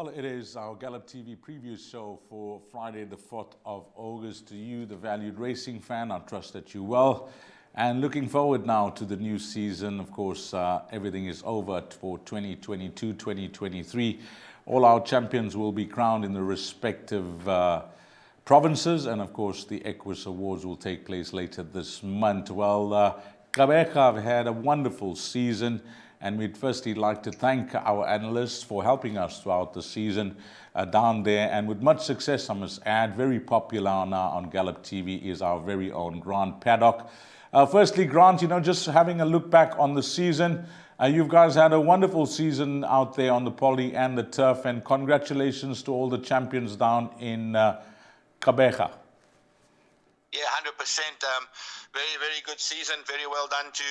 Well, it is our Gallop TV preview show for Friday the 4th of August. To you, the valued racing fan, I trust that you're well. And looking forward now to the new season. Of course, everything is over for 2022-2023. All our champions will be crowned in the respective provinces. And of course, the Equus Awards will take place later this month. Well, Gqeberha have had a wonderful season. And we'd firstly like to thank our analysts for helping us throughout the season down there. And with much success, I must add, very popular now on Gallop TV is our very own Grant Paddock. Firstly, Grant, just having a look back on the season, you guys had a wonderful season out there on the poly and the turf. And congratulations to all the champions down in Gqeberha. Yeah, 100%. Very, very good season. Very well done to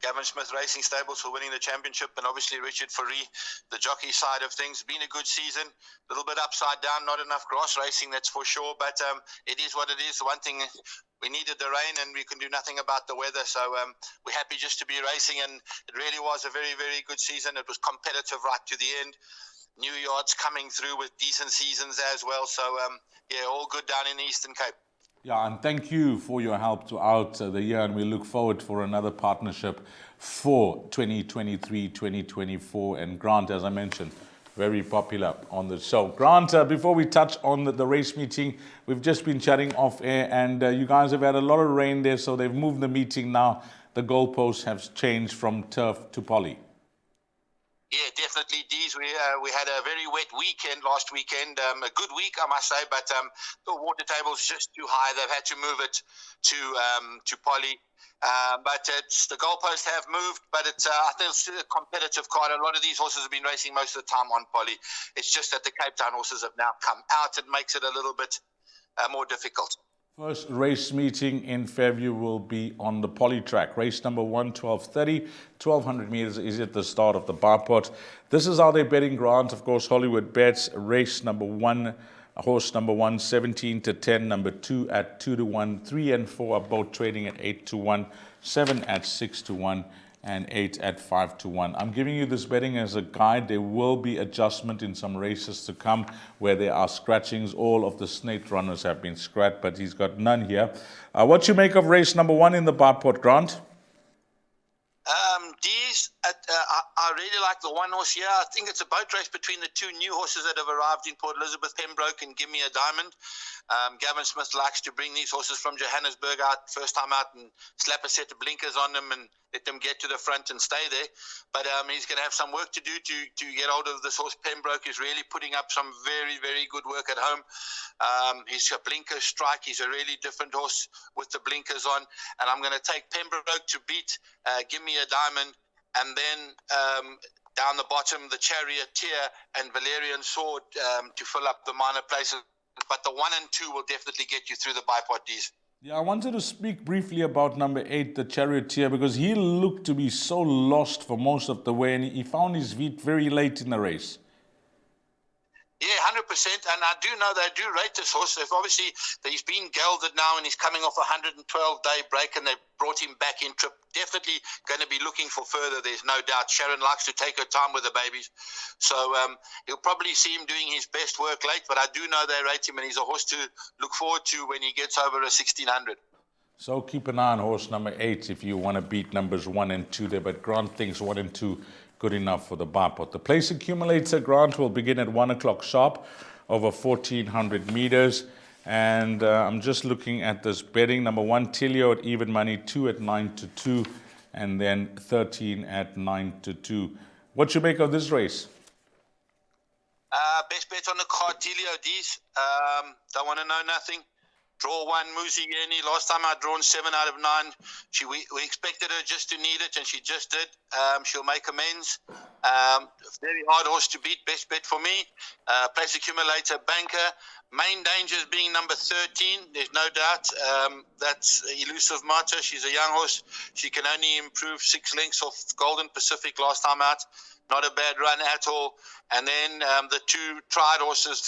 Gavin Smith Racing Stables for winning the championship, and obviously Richard Fourie, the jockey side of things. Been a good season. A little bit upside down, not enough grass racing, that's for sure. But it is what it is. One thing, we needed the rain, and we can do nothing about the weather. So we're happy just to be racing, and it really was a very, very good season. It was competitive right to the end. New yards coming through with decent seasons as well. So yeah, all good down in the Eastern Cape. Yeah, and thank you for your help throughout the year, and we look forward for another partnership for 2023-2024. And Grant, as I mentioned, very popular on the show. Grant, before we touch on the race meeting, we've just been chatting off air, and you guys have had a lot of rain there, so they've moved the meeting now. The goalposts have changed from turf to poly. Yeah, definitely, Dees. We had a very wet weekend last weekend. A good week, I must say, but the water table's just too high. They've had to move it to poly. But the goalposts have moved, but it's I think it's still a competitive card. A lot of these horses have been racing most of the time on poly. It's just that the Cape Town horses have now come out. It makes it a little bit more difficult. First race meeting in Fairview will be on the poly track. Race number 1, 12:30, 1,200 meters is at the start of the bar pot. This is how they're betting, Grant. Of course, Hollywoodbets, race number 1, horse number 1, 17-10, number 2 at 2-1, 3 and 4 are both trading at 8-1, 7 at 6-1, and 8 at 5-1. I'm giving you this betting as a guide. There will be adjustment in some races to come where there are scratchings. All of the snake runners have been scratched, but he's got none here. What you make of race number 1 in the bar pot, Grant? Dees, I really like the one horse here. I think it's a boat race between the two new horses that have arrived in Port Elizabeth, Pembroke and Give Me a Diamond. Gavin Smith likes to bring these horses from Johannesburg out, first time out, and slap a set of blinkers on them and let them get to the front and stay there. But he's going to have some work to do to get hold of this horse. Pembroke is really putting up some very, very good work at home. He's a blinker strike. He's a really different horse with the blinkers on. And I'm going to take Pembroke to beat Give Me a Diamond. And then down the bottom, the Charioteer and Valerian Sword to fill up the minor places. But the 1 and 2 will definitely get you through the bipod. Yeah, I wanted to speak briefly about number 8, the Charioteer, because he looked to be so lost for most of the way, and he found his feet very late in the race. Yeah, 100%. And I do know they do rate this horse. Obviously, he's been gelded now, and he's coming off a 112-day break, and they brought him back in trip. Definitely going to be looking for further, there's no doubt. Sharon likes to take her time with the babies. So you'll probably see him doing his best work late, but I do know they rate him, and he's a horse to look forward to when he gets over a 1,600. So keep an eye on horse number 8 if you want to beat numbers 1 and 2 there, but Grant thinks 1 and 2 good enough for the bar pot. The place accumulator, Grant, will begin at 1 o'clock sharp over 1,400 meters. And I'm just looking at this betting. Number 1, Tilio at even money, 2 at 9-2, and then 13 at 9-2. What you make of this race? Best bet on the card, Tilio Dees. Don't want to know nothing. Draw 1, Muzi Yeni. Last time I'd drawn 7 out of 9. We expected her just to need it, and she just did. She'll make amends. Very hard horse to beat. Best bet for me. Place accumulator, banker. Main dangers being number 13. There's no doubt. That's Elusive Marta. She's a young horse. She can only improve 6 lengths off Golden Pacific last time out. Not a bad run at all. And then the 2 tried horses,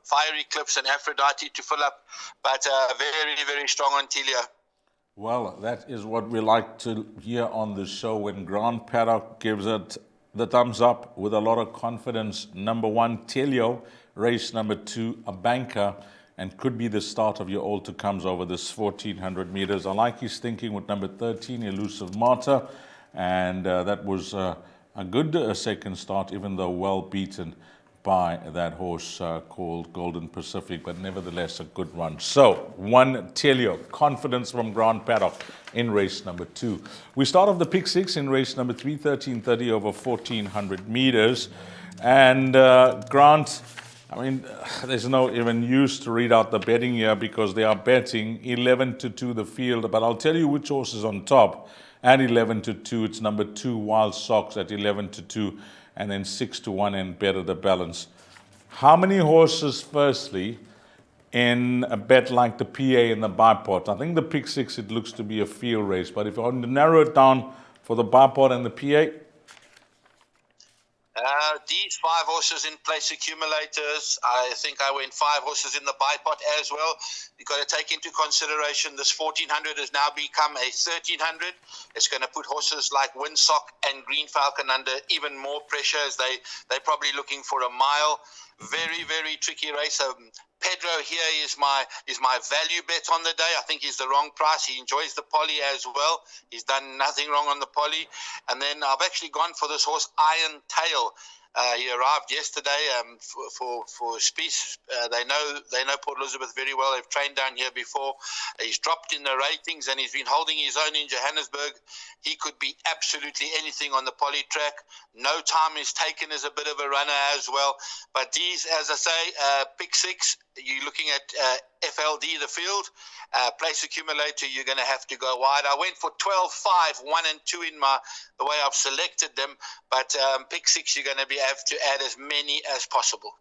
Fiery Clips and Aphrodite to fill up. But very, very strong on Tilio. Well, that is what we like to hear on the show when Grant Paddock gives it the thumbs up with a lot of confidence. Number 1, Telio, race number 2, a banker, and could be the start of your all to comes over this 1400 meters. I like his thinking with number 13, Elusive Martyr, and that was a good second start, even though well beaten by that horse called Golden Pacific, but nevertheless a good run. So 1, Telio, confidence from Grant Paddock in race number 2. We start off the pick 6 in race number 3, 1330 over 1400 meters. And Grant, I mean, there's no even use to read out the betting here because they are betting 11-2 the field. But I'll tell you which horse is on top at 11-2. It's number 2, Wild Sox at 11-2. And then 6-1 and better the balance. How many horses, firstly, in a bet like the PA and the bipod? I think the pick 6, it looks to be a field race. But if I want to narrow it down for the bipod and the PA, these 5 horses in place accumulators. I think I went 5 horses in the bipod as well. You've got to take into consideration this 1400 has now become a 1300. It's going to put horses like Windsock and Green Falcon under even more pressure as they're probably looking for a mile. Very, very tricky race. Pedro here is my value bet on the day. I think he's the wrong price. He enjoys the poly as well. He's done nothing wrong on the poly. And then I've actually gone for this horse, Iron Tail. He arrived yesterday for Spies. They know Port Elizabeth very well. They've trained down here before. He's dropped in the ratings and he's been holding his own in Johannesburg. He could be absolutely anything on the poly track. No time is taken as a bit of a runner as well. But these, as I say, pick 6, you're looking at FLD, the field. Place accumulator, you're going to have to go wide. I went for 12, 5, 1 and 2 in the way I've selected them. But pick 6, you're going to have to add as many as possible.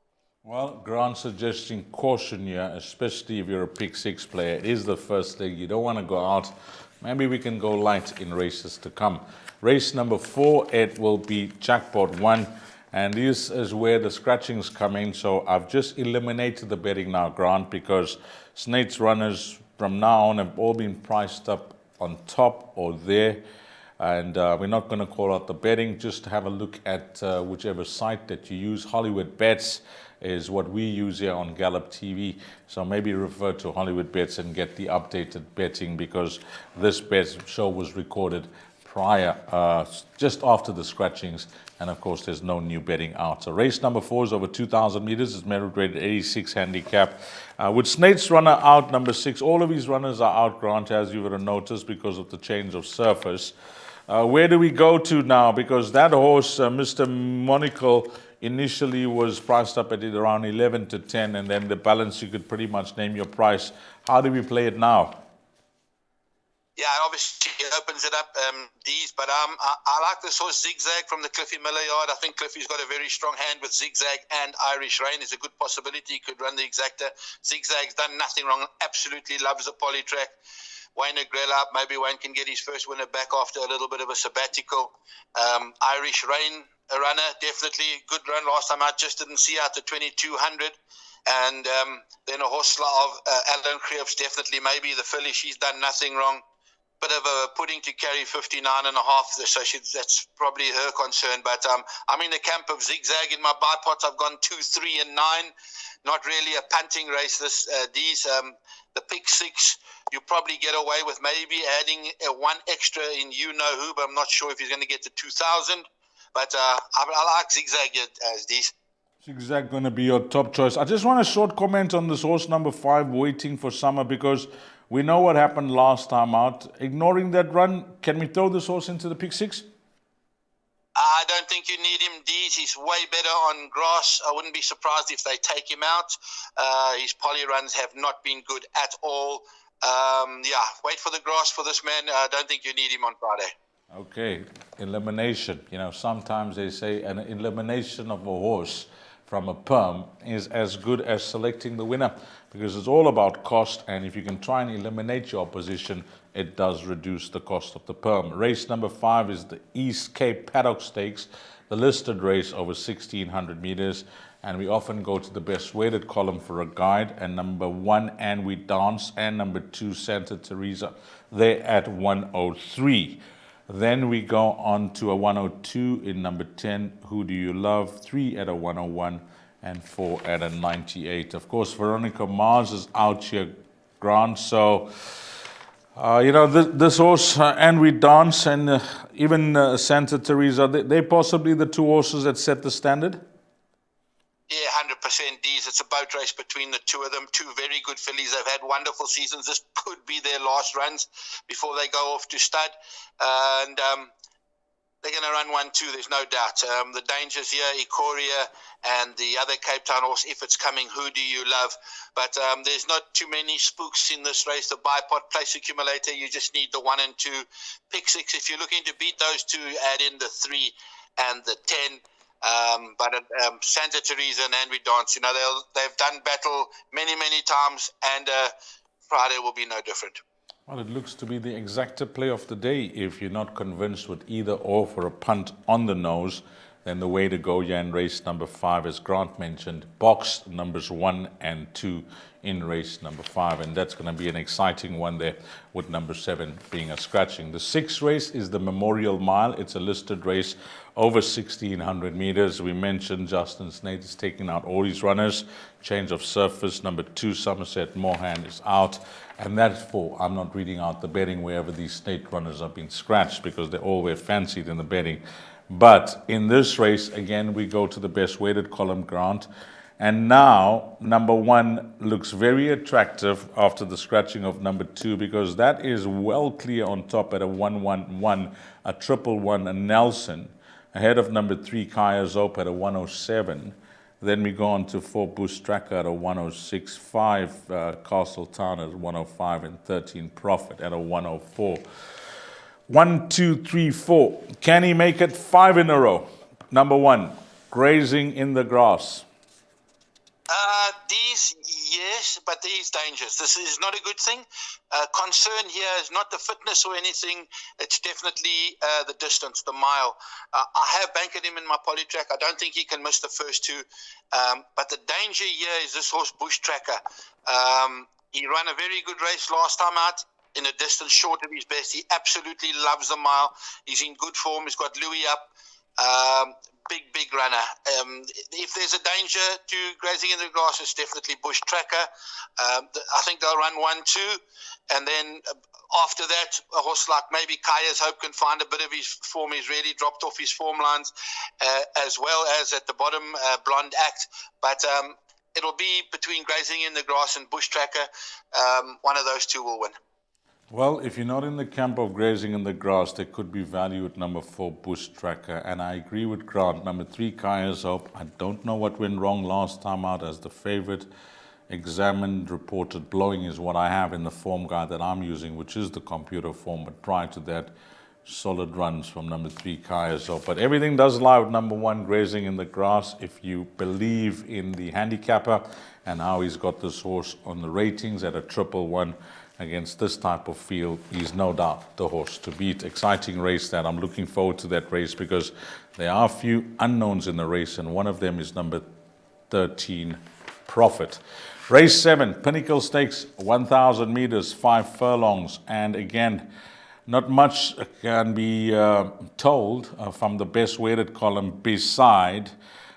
Well, Grant suggesting caution here, especially if you're a pick 6 player. It is the first leg. You don't want to go out. Maybe we can go light in races to come. Race number 4, it will be Jackpot 1. And this is where the scratchings come in. So I've just eliminated the betting now, Grant, because Snake's runners from now on have all been priced up on top or there. And we're not going to call out the betting. Just have a look at whichever site that you use. Hollywoodbets is what we use here on Gallop TV. So maybe refer to Hollywoodbets and get the updated betting, because this bet show was recorded prior, just after the scratchings, and of course there's no new betting out. So race number 4 is over 2,000 meters. It's merit rated 86 handicap. With Snake's runner out, number 6, all of his runners are out, Grant, as you would have noticed, because of the change of surface. Where do we go to now? Because that horse, Mr. Monaco, initially was priced up at it around 11-10, and then the balance, you could pretty much name your price. How do we play it now? Yeah, obviously it opens it up, these, but I like this horse Zigzag from the Cliffy Miller yard. I think Cliffy's got a very strong hand with Zigzag, and Irish Rain is a good possibility. He could run the exacta. Zigzag's done nothing wrong, absolutely loves the poly track. Wayne Agrella, maybe Wayne can get his first winner back after a little bit of a sabbatical. Irish Rain, a runner, definitely good run last time out, just didn't see out to 2,200. And then a horse of Alan Krebs, definitely maybe the filly, she's done nothing wrong. Bit of a pudding to carry 59.5, so that's probably her concern. But I'm in the camp of Zigzag in my bipods. I've gone 2, 3 and 9. Not really a punting race. The pick 6, you probably get away with maybe adding one extra in you know who, but I'm not sure if he's going to get to 2,000. But I like Zigzag as these. Zigzag going to be your top choice. I just want a short comment on this horse number 5, Waiting for Summer, because we know what happened last time out. Ignoring that run, can we throw this horse into the pick 6? I don't think you need him, D's. He's way better on grass. I wouldn't be surprised if they take him out. His poly runs have not been good at all. Wait for the grass for this man. I don't think you need him on Friday. Okay, elimination. You know, sometimes they say an elimination of a horse from a perm is as good as selecting the winner, because it's all about cost, and if you can try and eliminate your opposition, it does reduce the cost of the perm. Race number 5 is the East Cape Paddock Stakes, the listed race over 1,600 meters, and we often go to the best weighted column for a guide, and number 1, And We Dance, and number 2, Santa Teresa, they're at 103. Then we go on to a 102 in number 10, Who Do You Love? 3 at a 101 and 4 at a 98. Of course, Veronica Mars is out here, Grant. So, this horse, and we dance, and even Santa Teresa, they're possibly the two horses that set the standard? Yeah, 100%. These, it's a boat race between the two of them. Two very good fillies. They've had wonderful seasons. This could be their last runs before they go off to stud. And they're going to run 1-2, there's no doubt. The dangers here, Ikoria and the other Cape Town horse, If It's Coming, Who Do You Love? But there's not too many spooks in this race. The bipod place accumulator, you just need the 1 and 2. Pick 6, if you're looking to beat those two, add in the 3 and the 10. But Santa Teresa and Henry Dance, they've done battle many, many times, and Friday will be no different. Well, it looks to be the exacta play of the day. If you're not convinced with either or for a punt on the nose, then the way to go here in race number 5, as Grant mentioned, boxed numbers 1 and 2 in race number 5, and that's going to be an exciting one there, with number 7 being a scratching. The 6th race is the Memorial Mile. It's a listed race over 1,600 meters. We mentioned Justin Snate is taking out all his runners. Change of surface. Number 2, Somerset Mohan, is out. And that's for, I'm not reading out the betting wherever these Snate runners have been scratched, because they all were fancied in the betting. But in this race, again, we go to the best weighted column, Grant. And now, number 1 looks very attractive after the scratching of number 2, because that is well clear on top at a 111, a 111, a Nelson, ahead of number 3, Kaya Zope at a 107. Then we go on to 4, Boost Tracker at a 106, 5, Castle Town at 105, and 13, Profit at a 104. 1, 2, 3, 4. Can he make it 5 in a row? Number 1, Grazing in the Grass. These, yes, but these dangers. This is not a good thing. Concern here is not the fitness or anything. It's definitely the distance, the mile. I have banked him in my polytrack. I don't think he can miss the first 2. But the danger here is this horse, Bush Tracker. He ran a very good race last time out in a distance short of his best. He absolutely loves the mile. He's in good form. He's got Louis up. Big runner. If there's a danger to Grazing in the Grass, it's definitely Bush Tracker. I think they'll run 1-2, and then after that, a horse like maybe Kaya's Hope can find a bit of his form. He's really dropped off his form lines, as well as at the bottom, Blonde Act. But it'll be between Grazing in the Grass and Bush Tracker. One of those two will win. Well, if you're not in the camp of Grazing in the Grass, there could be value at number 4, Bush Tracker. And I agree with Grant. Number 3, Kaya's Hope. I don't know what went wrong last time out as the favorite. Examined, reported, blowing is what I have in the form guide that I'm using, which is the computer form. But prior to that, solid runs from number 3, Kaya's Hope. But everything does lie with number 1, Grazing in the Grass. If you believe in the handicapper and how he's got this horse on the ratings at a 111, against this type of field, he's no doubt the horse to beat. Exciting race that. I'm looking forward to that race, because there are a few unknowns in the race, and one of them is number 13, Profit. Race 7, Pinnacle Stakes, 1,000 meters, 5 furlongs. And again, not much can be told from the best weighted column, beside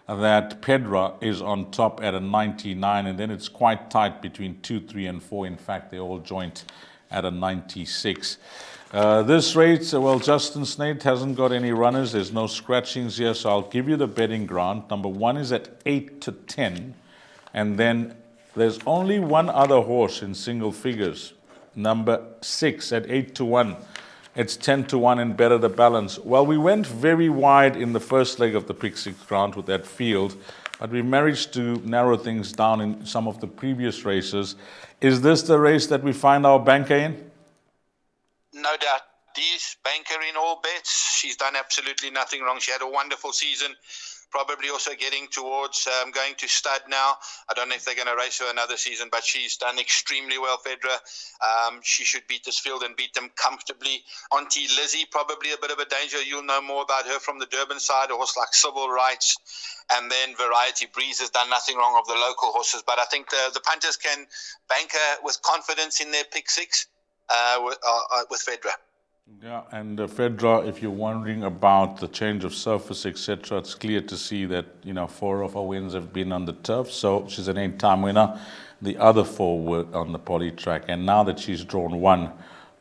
that Pedra is on top at a 99, and then it's quite tight between 2, 3, and 4. In fact, they're all joint at a 96. This race, well, Justin Snate hasn't got any runners. There's no scratchings here, so I'll give you the betting, Grant. Number 1 is at 8 to 10, and then there's only one other horse in single figures. Number 6 at 8 to 1. It's 10 to 1 and Better the Balance. Well, we went very wide in the first leg of the Pick 6 Grant with that field, but we managed to narrow things down in some of the previous races. Is this the race that we find our banker in? No doubt. Dee's banker in all bets. She's done absolutely nothing wrong. She had a wonderful season. Probably also getting towards going to stud now. I don't know if they're going to race her another season, but she's done extremely well, Fedra. She should beat this field and beat them comfortably. Auntie Lizzie, probably a bit of a danger. You'll know more about her from the Durban side, a horse like Civil Rights. And then Variety Breeze has done nothing wrong of the local horses. But I think the punters can bank her with confidence in their Pick 6 with Fedra. Yeah, and Fedra, if you're wondering about the change of surface, etc., it's clear to see that 4 of her wins have been on the turf. So she's an 8-time winner. The other 4 were on the poly track, and now that she's drawn 1,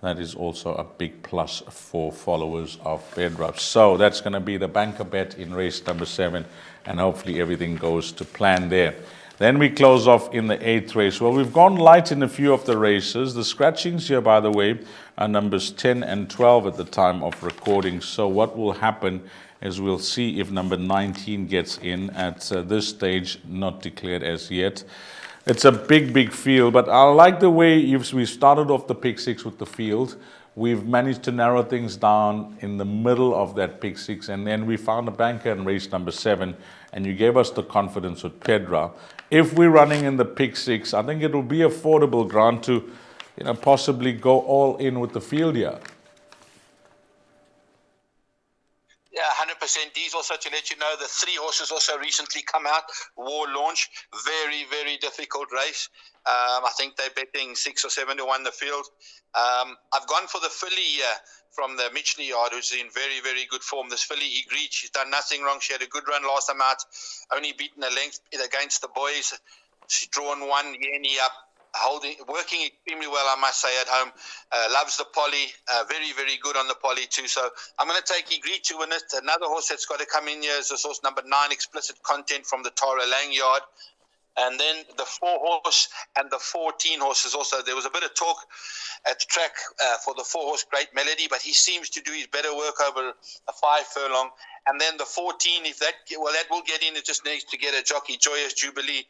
that is also a big plus for followers of Fedra. So that's going to be the banker bet in race number 7, and hopefully everything goes to plan there. Then we close off in the 8th race. Well, we've gone light in a few of the races. The scratchings here, by the way, are numbers 10 and 12 at the time of recording. So what will happen is we'll see if number 19 gets in at this stage, not declared as yet. It's a big field, but I like the way we started off the pick 6 with the field. We've managed to narrow things down in the middle of that pick 6, and then we found a banker in race number 7, and you gave us the confidence with Pedra. If we're running in the pick 6, I think it will be affordable, Grant, to possibly go all in with the field here. Yeah, 100%. These also, to let you know, the 3 horses also recently come out. War Launch, very difficult race. I think they're betting 6 or 7 to 1 the field. I've gone for the filly here from the Mitchley yard, who's in very good form. This filly, Egreet, she's done nothing wrong. She had a good run last time out, only beaten a length against the boys. She's drawn 1, Yenny up, working extremely well, I must say, at home. Loves the poly, very good on the poly too. So I'm going to take Egreet to win it. Another horse that's got to come in here is this horse number 9, Explicit Content from the Tara Lang yard. And then the 4 horse and the 14 horses also. There was a bit of talk at the track for the 4 horse Great Melody, but he seems to do his better work over a 5 furlong. And then the 14, that will get in. It just needs to get a jockey. Joyous Jubilee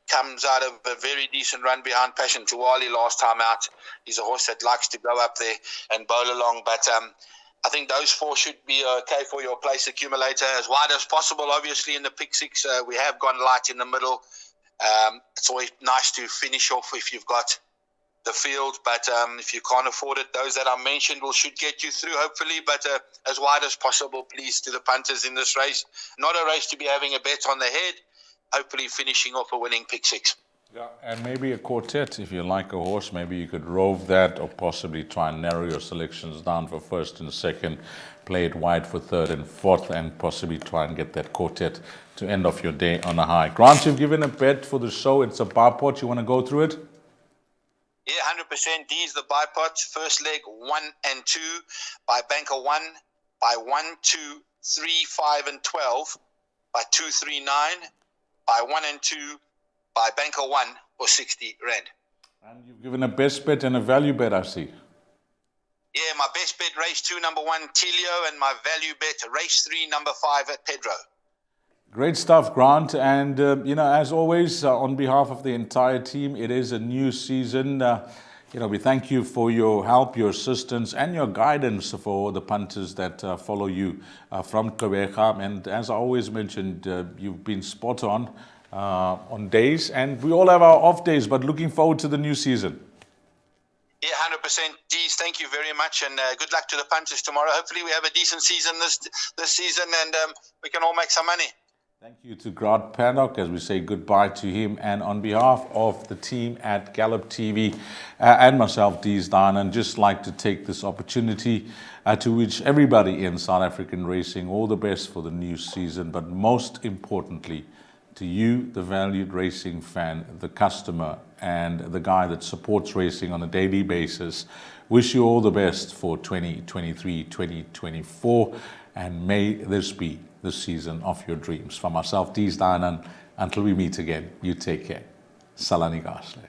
comes out of a very decent run behind Passion Tuwali last time out. He's a horse that likes to go up there and bowl along. But I think those 4 should be okay for your place accumulator. As wide as possible, obviously, in the pick 6. We have gone light in the middle. It's always nice to finish off if you've got the field, but if you can't afford it, those that I mentioned should get you through, hopefully, but as wide as possible, please, to the punters in this race. Not a race to be having a bet on the head, hopefully finishing off a winning pick 6. Yeah, and maybe a quartet. If you like a horse, maybe you could rove that, or possibly try and narrow your selections down for 1st and 2nd, play it wide for 3rd and 4th, and possibly try and get that quartet to end off your day on a high. Grant, you've given a bet for the show. It's a bar pot. You want to go through it? Yeah, 100%. These the buy pots. First leg, 1 and 2 by banker 1, by 1, 2, 3, 5, and 12, by 2, 3, 9, by 1 and 2, by banker 1 for 60 Rand. And you've given a best bet and a value bet, I see. Yeah, my best bet, race 2, number 1, Telio, and my value bet, race 3, number 5 at Pedro. Great stuff, Grant. And, as always, on behalf of the entire team, it is a new season. We thank you for your help, your assistance, and your guidance for the punters that follow you from Quebec. And as I always mentioned, you've been spot on days, and we all have our off days, but looking forward to the new season. Yeah, 100%. Dees, thank you very much, and good luck to the punters tomorrow. Hopefully we have a decent season this season, and we can all make some money. Thank you to Grant Paddock as we say goodbye to him. And on behalf of the team at Gallop TV and myself, Dees Dine, just like to take this opportunity to wish everybody in South African racing all the best for the new season. But most importantly, to you, the valued racing fan, the customer, and the guy that supports racing on a daily basis, wish you all the best for 2023, 2024. And may this be the season of your dreams. For myself, Dees Dine, until we meet again, you take care. Salani Gasle.